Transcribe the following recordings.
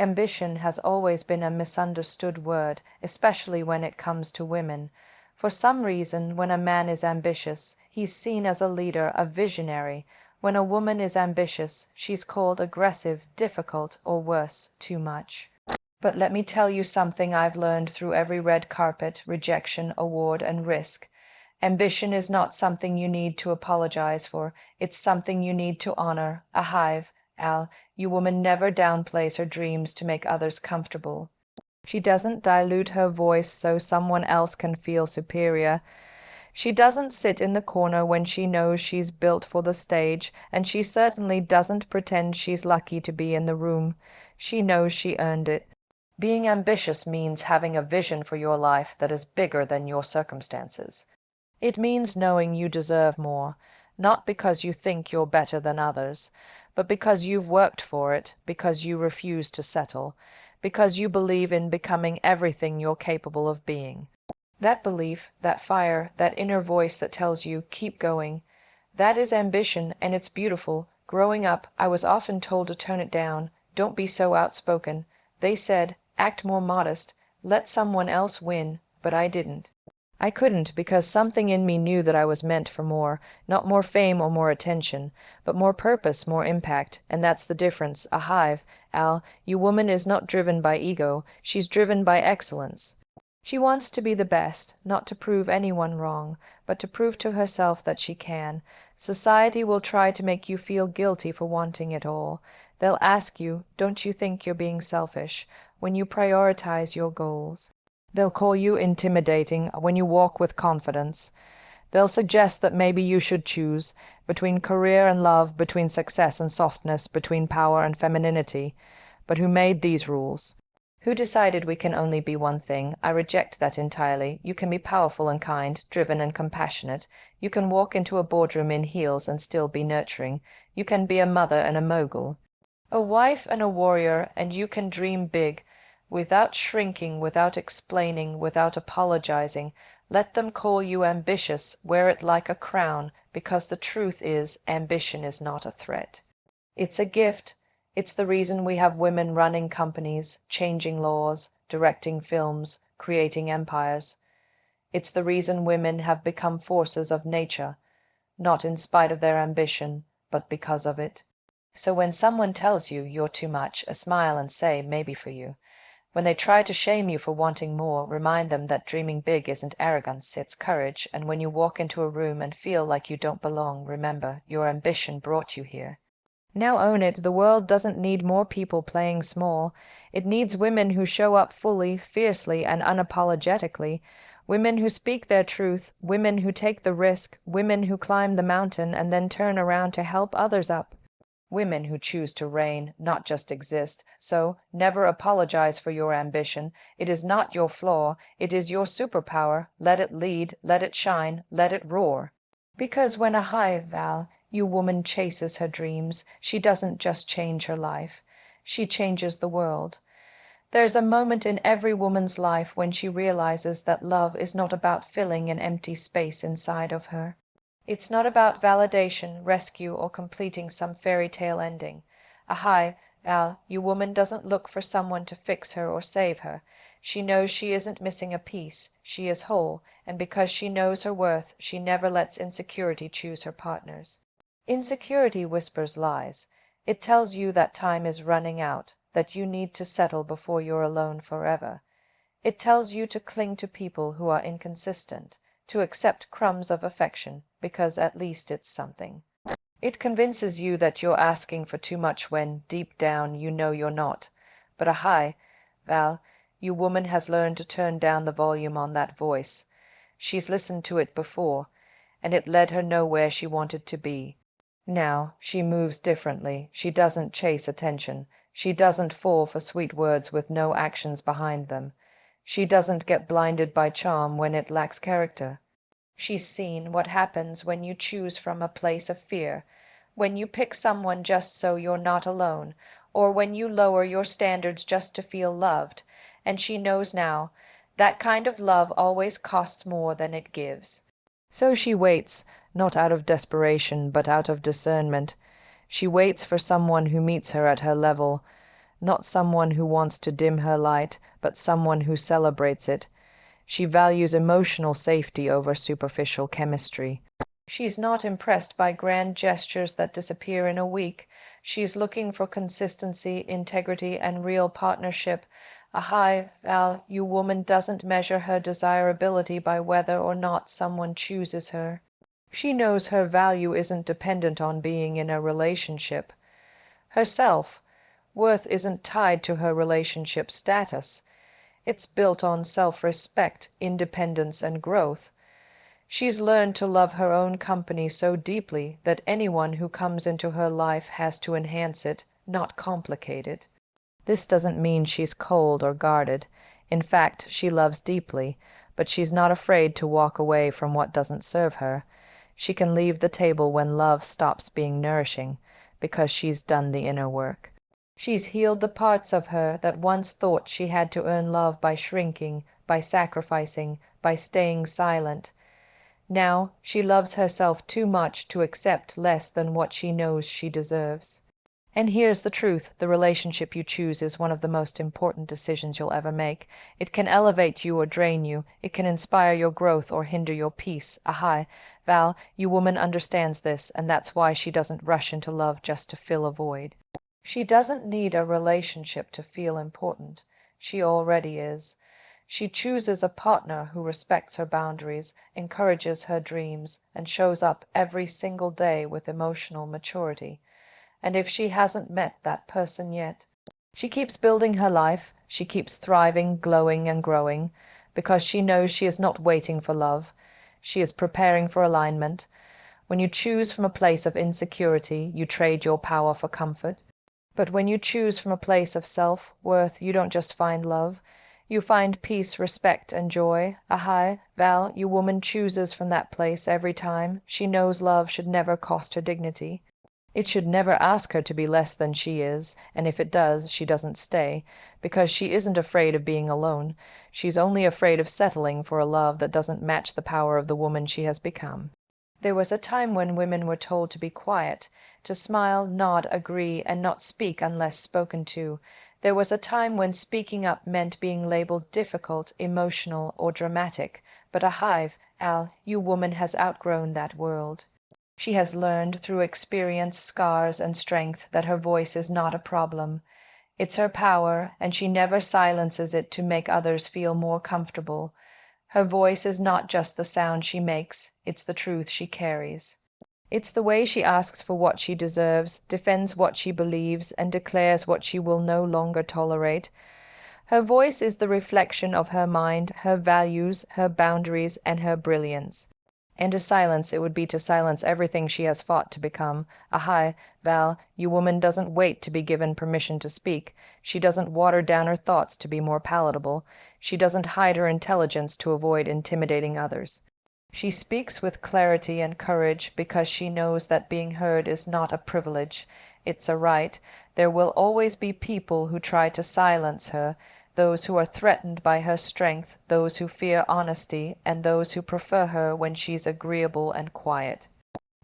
Ambition has always been a misunderstood word, especially when it comes to women. For some reason, when a man is ambitious, he's seen as a leader, a visionary. When a woman is ambitious, she's called aggressive, difficult, or worse, too much. But let me tell you something I've learned through every red carpet, rejection, award, and risk. Ambition is not something you need to apologize for. It's something you need to honor. A hive. You woman never downplays her dreams to make others comfortable. She doesn't dilute her voice so someone else can feel superior. She doesn't sit in the corner when she knows she's built for the stage, and she certainly doesn't pretend she's lucky to be in the room. She knows she earned it. Being ambitious means having a vision for your life that is bigger than your circumstances. It means knowing you deserve more, not because you think you're better than others, but because you've worked for it, because you refuse to settle, because you believe in becoming everything you're capable of being. That belief, that fire, that inner voice that tells you, keep going, that is ambition, and it's beautiful. Growing up, I was often told to tone it down, don't be so outspoken. They said, act more modest, let someone else win, but I didn't. I couldn't because something in me knew that I was meant for more, not more fame or more attention, but more purpose, more impact, and that's the difference. A hive, you woman is not driven by ego, she's driven by excellence. She wants to be the best, not to prove anyone wrong, but to prove to herself that she can. Society will try to make you feel guilty for wanting it all. They'll ask you, don't you think you're being selfish, when you prioritize your goals? They'll call you intimidating when you walk with confidence. They'll suggest that maybe you should choose between career and love, between success and softness, between power and femininity. But who made these rules? Who decided we can only be one thing? I reject that entirely. You can be powerful and kind, driven and compassionate. You can walk into a boardroom in heels and still be nurturing. You can be a mother and a mogul, a wife and a warrior, and you can dream big, without shrinking, without explaining, without apologizing. Let them call you ambitious, wear it like a crown, because the truth is, ambition is not a threat. It's a gift. It's the reason we have women running companies, changing laws, directing films, creating empires. It's the reason women have become forces of nature, not in spite of their ambition, but because of it. So when someone tells you you're too much, smile and say, maybe for you. When they try to shame you for wanting more, remind them that dreaming big isn't arrogance, it's courage, and when you walk into a room and feel like you don't belong, remember, your ambition brought you here. Now own it. The world doesn't need more people playing small. It needs women who show up fully, fiercely, and unapologetically. Women who speak their truth, women who take the risk, women who climb the mountain and then turn around to help others up. Women who choose to reign, not just exist. So, never apologize for your ambition. It is not your flaw. It is your superpower. Let it lead, let it shine, let it roar. Because when a hive, you woman chases her dreams, she doesn't just change her life. She changes the world. There's a moment in every woman's life when she realizes that love is not about filling an empty space inside of her. It's not about validation, rescue, or completing some fairy tale ending. A hive, you woman doesn't look for someone to fix her or save her. She knows she isn't missing a piece. She is whole, and because she knows her worth, she never lets insecurity choose her partners. Insecurity whispers lies. It tells you that time is running out, that you need to settle before you're alone forever. It tells you to cling to people who are inconsistent, to accept crumbs of affection, because at least it's something. It convinces you that you're asking for too much when, deep down, you know you're not. But you woman has learned to turn down the volume on that voice. She's listened to it before, and it led her nowhere she wanted to be. Now, she moves differently. She doesn't chase attention. She doesn't fall for sweet words with no actions behind them. She doesn't get blinded by charm when it lacks character. She's seen what happens when you choose from a place of fear, when you pick someone just so you're not alone, or when you lower your standards just to feel loved, and she knows now that kind of love always costs more than it gives. So she waits, not out of desperation, but out of discernment. She waits for someone who meets her at her level, not someone who wants to dim her light, but someone who celebrates it. She values emotional safety over superficial chemistry. She's not impressed by grand gestures that disappear in a week. She's looking for consistency, integrity, and real partnership. A high-value woman doesn't measure her desirability by whether or not someone chooses her. She knows her value isn't dependent on being in a relationship. Her self-worth isn't tied to her relationship status. It's built on self-respect, independence, and growth. She's learned to love her own company so deeply that anyone who comes into her life has to enhance it, not complicate it. This doesn't mean she's cold or guarded. In fact, she loves deeply, but she's not afraid to walk away from what doesn't serve her. She can leave the table when love stops being nourishing, because she's done the inner work. She's healed the parts of her that once thought she had to earn love by shrinking, by sacrificing, by staying silent. Now she loves herself too much to accept less than what she knows she deserves. And here's the truth: the relationship you choose is one of the most important decisions you'll ever make. It can elevate you or drain you. It can inspire your growth or hinder your peace. A high-value woman understands this, and that's why she doesn't rush into love just to fill a void. She doesn't need a relationship to feel important. She already is. She chooses a partner who respects her boundaries, encourages her dreams, and shows up every single day with emotional maturity. And if she hasn't met that person yet, she keeps building her life, she keeps thriving, glowing, and growing, because she knows she is not waiting for love. She is preparing for alignment. When you choose from a place of insecurity, you trade your power for comfort. But when you choose from a place of self-worth, you don't just find love. You find peace, respect, and joy. A high-value woman chooses from that place every time. She knows love should never cost her dignity. It should never ask her to be less than she is, and if it does, she doesn't stay, because she isn't afraid of being alone. She's only afraid of settling for a love that doesn't match the power of the woman she has become. There was a time when women were told to be quiet, to smile, nod, agree, and not speak unless spoken to. There was a time when speaking up meant being labeled difficult, emotional, or dramatic, but a high-value woman has outgrown that world. She has learned through experience, scars, and strength that her voice is not a problem. It's her power, and she never silences it to make others feel more comfortable. Her voice is not just the sound she makes, it's the truth she carries. It's the way she asks for what she deserves, defends what she believes, and declares what she will no longer tolerate. Her voice is the reflection of her mind, her values, her boundaries, and her brilliance. And to silence it would be to silence everything she has fought to become. A high-value woman doesn't wait to be given permission to speak. She doesn't water down her thoughts to be more palatable. She doesn't hide her intelligence to avoid intimidating others. She speaks with clarity and courage because she knows that being heard is not a privilege, it's a right. There will always be people who try to silence her, those who are threatened by her strength, those who fear honesty, and those who prefer her when she's agreeable and quiet.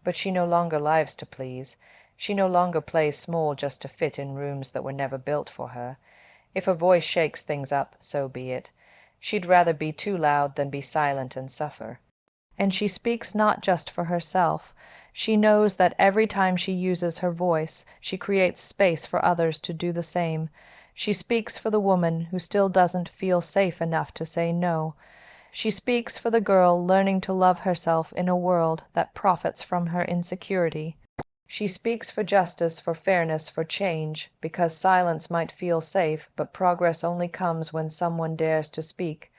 But she no longer lives to please. She no longer plays small just to fit in rooms that were never built for her. If her voice shakes things up, so be it. She'd rather be too loud than be silent and suffer. And she speaks not just for herself. She knows that every time she uses her voice, she creates space for others to do the same. She speaks for the woman who still doesn't feel safe enough to say no. She speaks for the girl learning to love herself in a world that profits from her insecurity. She speaks for justice, for fairness, for change, because silence might feel safe, but progress only comes when someone dares to speak.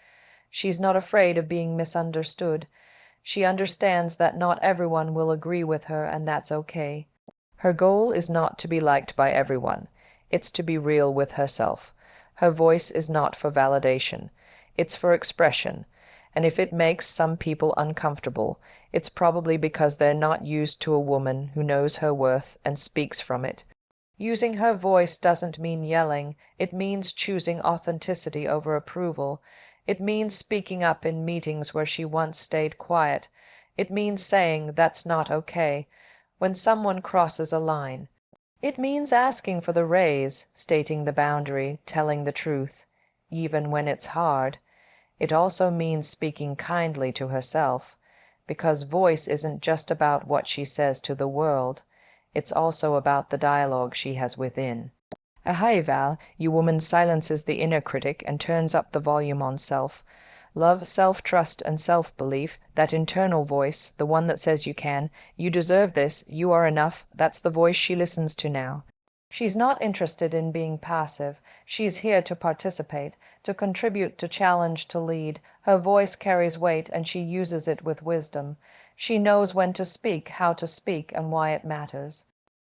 She's not afraid of being misunderstood. She understands that not everyone will agree with her, and that's okay. Her goal is not to be liked by everyone. It's to be real with herself. Her voice is not for validation. It's for expression. And if it makes some people uncomfortable, it's probably because they're not used to a woman who knows her worth and speaks from it. Using her voice doesn't mean yelling. It means choosing authenticity over approval. It means speaking up in meetings where she once stayed quiet. It means saying, "That's not okay," when someone crosses a line. It means asking for the raise, stating the boundary, telling the truth, even when it's hard. It also means speaking kindly to herself, because voice isn't just about what she says to the world, it's also about the dialogue she has within. A highvaluewoman silences the inner critic and turns up the volume on self. Love, self-trust, and self-belief, that internal voice, the one that says you can, you deserve this, you are enough, that's the voice she listens to now. She's not interested in being passive. She's here to participate, to contribute, to challenge, to lead. Her voice carries weight, and she uses it with wisdom. She knows when to speak, how to speak, and why it matters.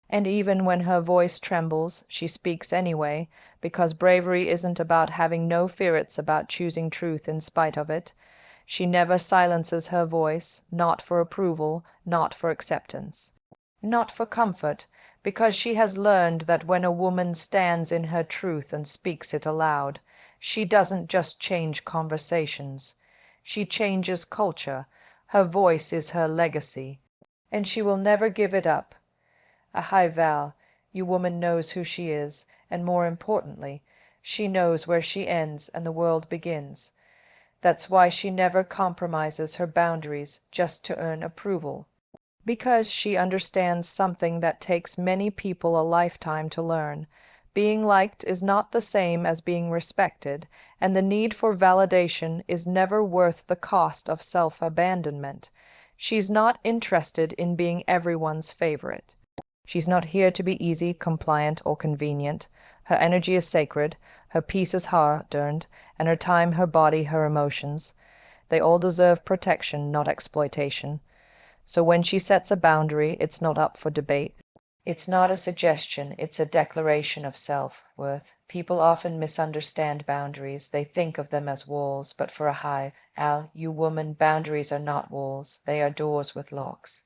And even when her voice trembles, she speaks anyway, because bravery isn't about having no fear, it's about choosing truth in spite of it. She never silences her voice, not for approval, not for acceptance, not for comfort, because she has learned that when a woman stands in her truth and speaks it aloud, she doesn't just change conversations. She changes culture. Her voice is her legacy, and she will never give it up. A highvaluewoman knows who she is, and more importantly, she knows where she ends and the world begins. That's why she never compromises her boundaries just to earn approval. Because she understands something that takes many people a lifetime to learn. Being liked is not the same as being respected, and the need for validation is never worth the cost of self-abandonment. She's not interested in being everyone's favorite. She's not here to be easy, compliant, or convenient. Her energy is sacred, her peace is hard-earned, and her time, her body, her emotions. They all deserve protection, not exploitation. So when she sets a boundary, it's not up for debate. It's not a suggestion, it's a declaration of self-worth. People often misunderstand boundaries. They think of them as walls, but for a highvaluewoman, boundaries are not walls. They are doors with locks.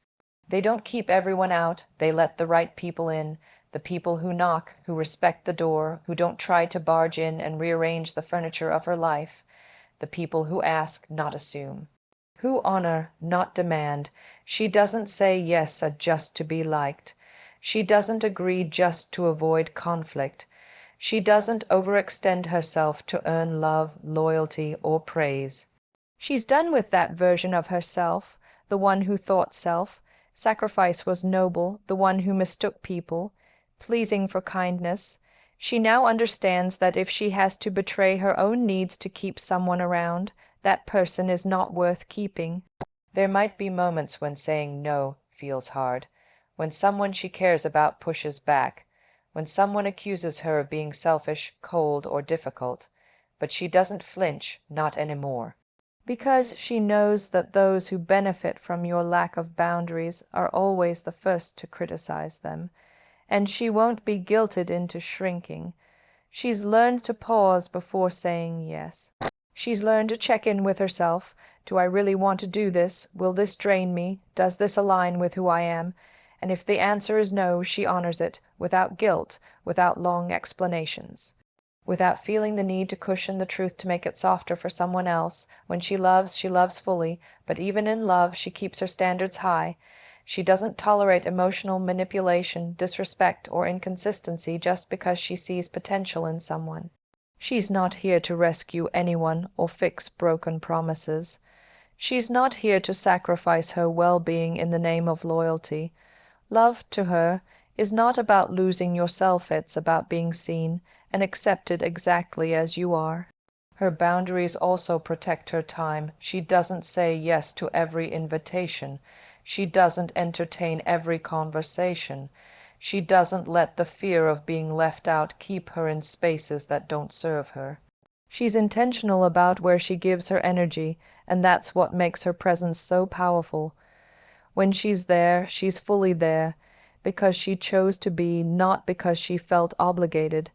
They don't keep everyone out, they let the right people in, the people who knock, who respect the door, who don't try to barge in and rearrange the furniture of her life, the people who ask, not assume, who honor, not demand. She doesn't say yes just to be liked. She doesn't agree just to avoid conflict. She doesn't overextend herself to earn love, loyalty, or praise. She's done with that version of herself, the one who thought sacrifice was noble, the one who mistook people, pleasing for kindness. She now understands that if she has to betray her own needs to keep someone around, that person is not worth keeping. There might be moments when saying no feels hard, when someone she cares about pushes back, when someone accuses her of being selfish, cold, or difficult, but she doesn't flinch, not anymore. Because she knows that those who benefit from your lack of boundaries are always the first to criticize them, and she won't be guilted into shrinking. She's learned to pause before saying yes. She's learned to check in with herself. Do I really want to do this? Will this drain me? Does this align with who I am? And if the answer is no, she honors it, without guilt, without long explanations, without feeling the need to cushion the truth to make it softer for someone else. When she loves fully, but even in love, she keeps her standards high. She doesn't tolerate emotional manipulation, disrespect, or inconsistency just because she sees potential in someone. She's not here to rescue anyone or fix broken promises. She's not here to sacrifice her well-being in the name of loyalty. Love, to her, is not about losing yourself, it's about being seen and accepted exactly as you are. Her boundaries also protect her time. She doesn't say yes to every invitation. She doesn't entertain every conversation. She doesn't let the fear of being left out keep her in spaces that don't serve her. She's intentional about where she gives her energy, and that's what makes her presence so powerful. When she's there, she's fully there, because she chose to be, not because she felt obligated.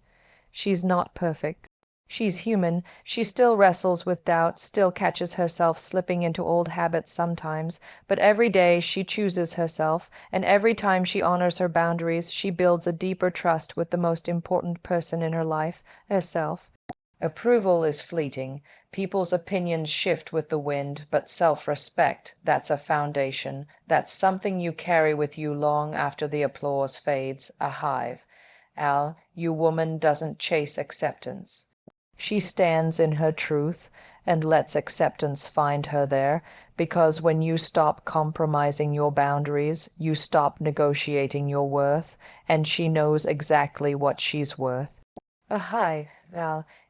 She's not perfect. She's human. She still wrestles with doubt, still catches herself slipping into old habits sometimes, but every day she chooses herself, and every time she honors her boundaries, she builds a deeper trust with the most important person in her life, herself. Approval is fleeting. People's opinions shift with the wind, but self-respect, that's a foundation. That's something you carry with you long after the applause fades. A hive. You woman doesn't chase acceptance. She stands in her truth and lets acceptance find her there, because when you stop compromising your boundaries, you stop negotiating your worth, and she knows exactly what she's worth. A hive.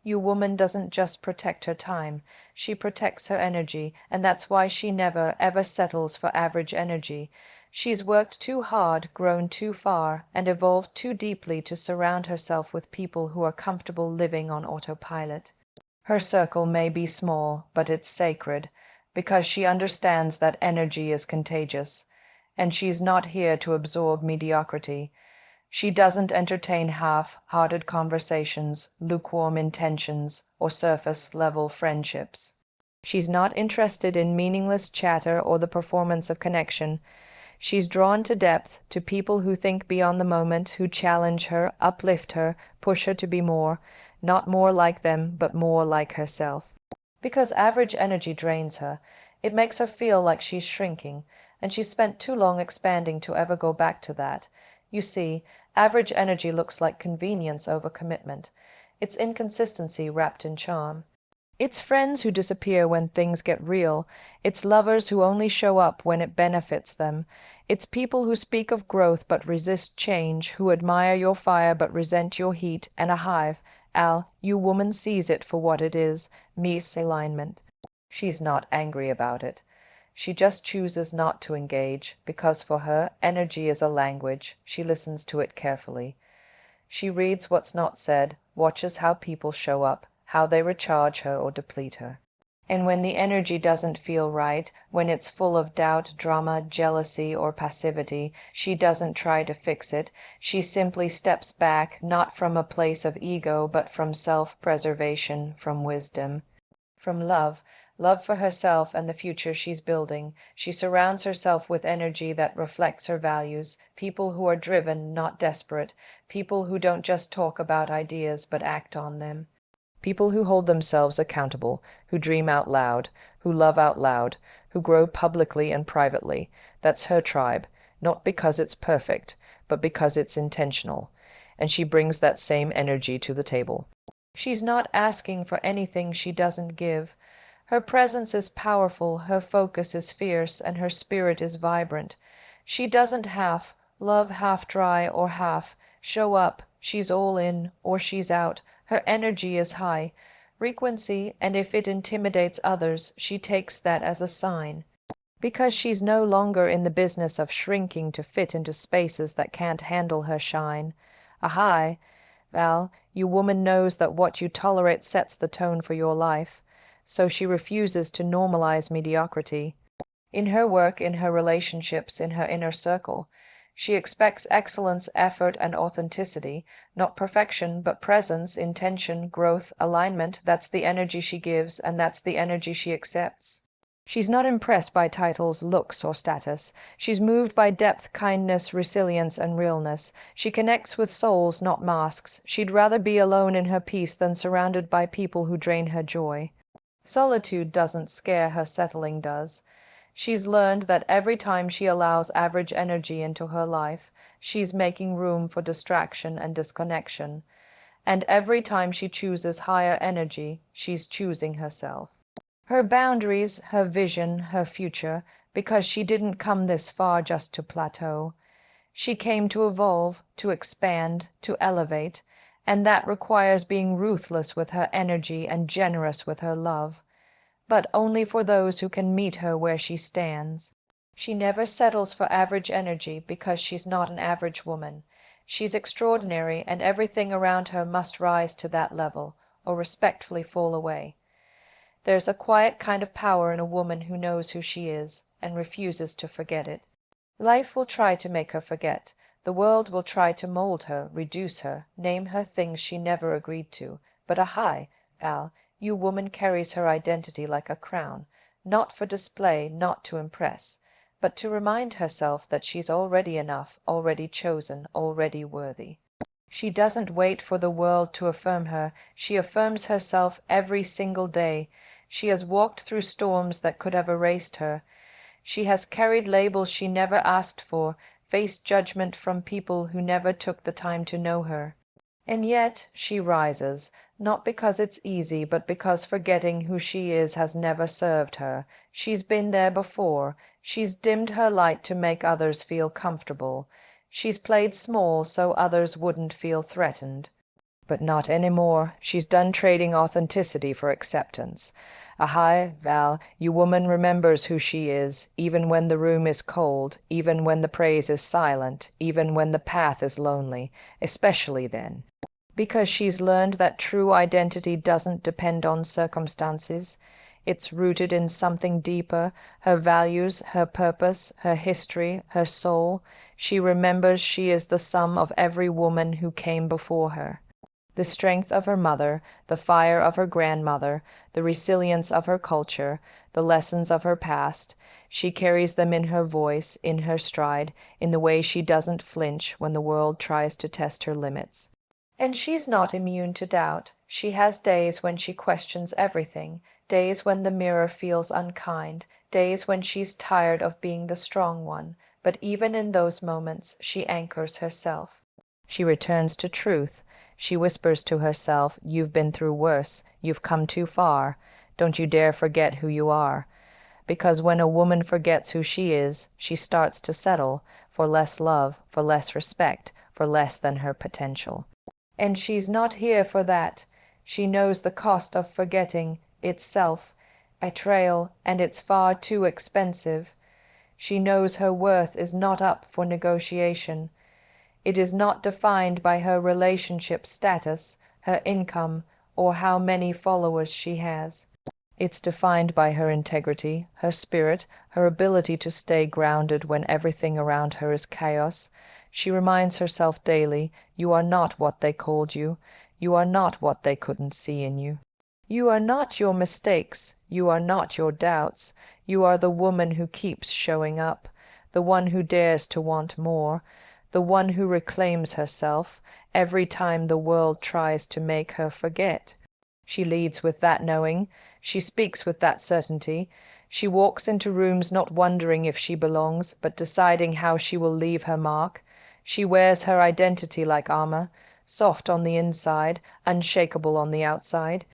You woman doesn't just protect her time, she protects her energy, and that's why she never, ever settles for average energy. She's worked too hard, grown too far, and evolved too deeply to surround herself with people who are comfortable living on autopilot. Her circle may be small, but it's sacred, because she understands that energy is contagious, and she's not here to absorb mediocrity. She doesn't entertain half-hearted conversations, lukewarm intentions, or surface-level friendships. She's not interested in meaningless chatter or the performance of connection. She's drawn to depth, to people who think beyond the moment, who challenge her, uplift her, push her to be more, not more like them, but more like herself. Because average energy drains her, it makes her feel like she's shrinking, and she's spent too long expanding to ever go back to that. You see, average energy looks like convenience over commitment. It's inconsistency wrapped in charm. It's friends who disappear when things get real. It's lovers who only show up when it benefits them. It's people who speak of growth but resist change, who admire your fire but resent your heat, and a hive. You woman sees it for what it is, misalignment. She's not angry about it. She just chooses not to engage, because for her, energy is a language. She listens to it carefully. She reads what's not said, watches how people show up, how they recharge her or deplete her. And when the energy doesn't feel right, when it's full of doubt, drama, jealousy, or passivity, she doesn't try to fix it. She simply steps back, not from a place of ego, but from self-preservation, from wisdom, from love for herself and the future she's building. She surrounds herself with energy that reflects her values, people who are driven, not desperate, people who don't just talk about ideas but act on them. People who hold themselves accountable, who dream out loud, who love out loud, who grow publicly and privately. That's her tribe, not because it's perfect, but because it's intentional. And she brings that same energy to the table. She's not asking for anything she doesn't give. Her presence is powerful, her focus is fierce, and her spirit is vibrant. She doesn't love half dry or half, show up, she's all in, or she's out. Her energy is high frequency, and if it intimidates others, she takes that as a sign. Because she's no longer in the business of shrinking to fit into spaces that can't handle her shine. You woman knows that what you tolerate sets the tone for your life, so she refuses to normalize mediocrity. In her work, in her relationships, in her inner circle, she expects excellence, effort, and authenticity, not perfection, but presence, intention, growth, alignment. That's the energy she gives, and that's the energy she accepts. She's not impressed by titles, looks, or status. She's moved by depth, kindness, resilience, and realness. She connects with souls, not masks. She'd rather be alone in her peace than surrounded by people who drain her joy. Solitude doesn't scare her, settling does. She's learned that every time she allows average energy into her life, she's making room for distraction and disconnection. And every time she chooses higher energy, she's choosing herself. Her boundaries, her vision, her future, because she didn't come this far just to plateau. She came to evolve, to expand, to elevate, and that requires being ruthless with her energy and generous with her love. But only for those who can meet her where she stands. She never settles for average energy because she's not an average woman. She's extraordinary, and everything around her must rise to that level, or respectfully fall away. There's a quiet kind of power in a woman who knows who she is, and refuses to forget it. Life will try to make her forget. The world will try to mold her, reduce her, name her things she never agreed to. But you woman carries her identity like a crown, not for display, not to impress, but to remind herself that she's already enough, already chosen, already worthy. She doesn't wait for the world to affirm her. She affirms herself every single day. She has walked through storms that could have erased her. She has carried labels she never asked for, faced judgment from people who never took the time to know her. And yet she rises, not because it's easy, but because forgetting who she is has never served her. She's been there before. She's dimmed her light to make others feel comfortable. She's played small so others wouldn't feel threatened. But not anymore. She's done trading authenticity for acceptance. A high-value woman remembers who she is, even when the room is cold, even when the praise is silent, even when the path is lonely, especially then. Because she's learned that true identity doesn't depend on circumstances. It's rooted in something deeper, her values, her purpose, her history, her soul. She remembers she is the sum of every woman who came before her. The strength of her mother, the fire of her grandmother, the resilience of her culture, the lessons of her past, she carries them in her voice, in her stride, in the way she doesn't flinch when the world tries to test her limits. And she's not immune to doubt. She has days when she questions everything, days when the mirror feels unkind, days when she's tired of being the strong one. But even in those moments, she anchors herself. She returns to truth. She whispers to herself, "You've been through worse. You've come too far. Don't you dare forget who you are." Because when a woman forgets who she is, she starts to settle for less love, for less respect, for less than her potential. And she's not here for that. She knows the cost of forgetting itself, betrayal, and it's far too expensive. She knows her worth is not up for negotiation. It is not defined by her relationship status, her income, or how many followers she has. It's defined by her integrity, her spirit, her ability to stay grounded when everything around her is chaos. She reminds herself daily, you are not what they called you. You are not what they couldn't see in you. You are not your mistakes. You are not your doubts. You are the woman who keeps showing up, the one who dares to want more, the one who reclaims herself every time the world tries to make her forget. She leads with that knowing. She speaks with that certainty. She walks into rooms not wondering if she belongs, but deciding how she will leave her mark. She wears her identity like armor, soft on the inside, unshakable on the outside.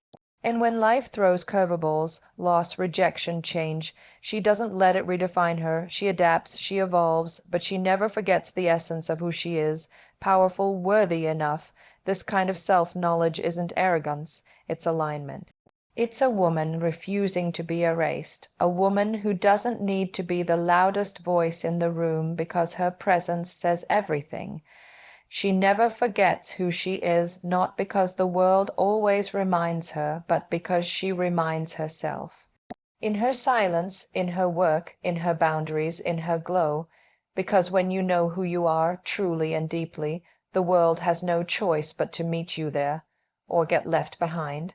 And when life throws curveballs, loss, rejection, change, she doesn't let it redefine her. She adapts, she evolves, but she never forgets the essence of who she is, powerful, worthy enough. This kind of self-knowledge isn't arrogance, it's alignment. It's a woman refusing to be erased, a woman who doesn't need to be the loudest voice in the room because her presence says everything. She never forgets who she is, not because the world always reminds her, but because she reminds herself. In her silence, in her work, in her boundaries, in her glow, because when you know who you are, truly and deeply, the world has no choice but to meet you there, or get left behind.